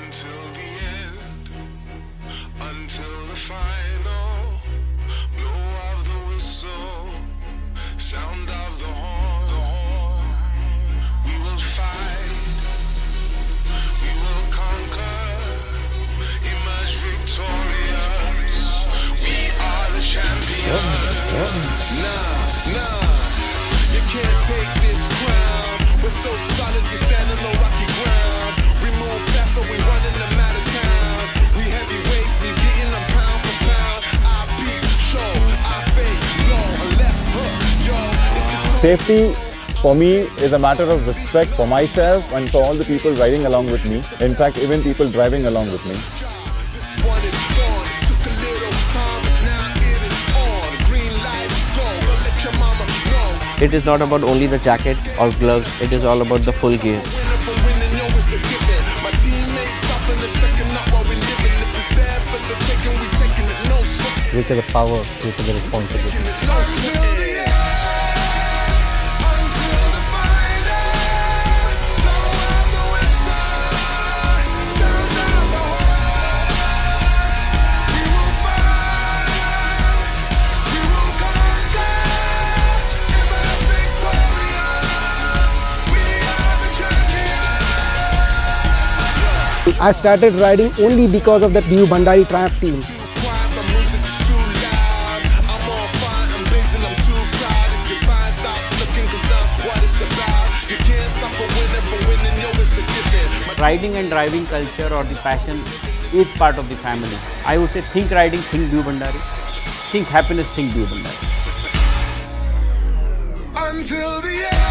until the end, until the final blow of the whistle, sound of the horn. We will fight, we will conquer, emerge victorious. We are the champions. Nah, you can't take this crown. We're so solid, we stand on no rocky ground. We move fast, so we running them out of town. We heavyweight, we beating them pound for pound. I beat, show, I fake, blow, a left hook, yo. If it's Safety for me is a matter of respect for myself and for all the people riding along with me. In fact, even people driving along with me. this one is gone. It took a little time, but now it is on. Green lights go, go let your mama know. It is not about only the jacket or gloves, it is all about the full gear. Winning for winning, yo, it's a given. My teammates stopping the second up while we living. If it's there for the taking, we taking it, no sweat. due to the power, due to the responsibility. Until the end, until the final, blow out the whistle, sound of the horn. We will fight, we will conquer, ever victorious. We are the champions. I started riding only because of that New Bhandari Triumph team. Quiet, my music is too loud. I'm on fire, I'm blazing, I'm too proud. If you're fine, stop looking, cause I'm what it's about. You can't stop a winner from winning, yo, it's a given. My Riding and driving culture or the passion is part of the family. I would say think riding, think New Bhandari. Think happiness, think New Bhandari. until the end.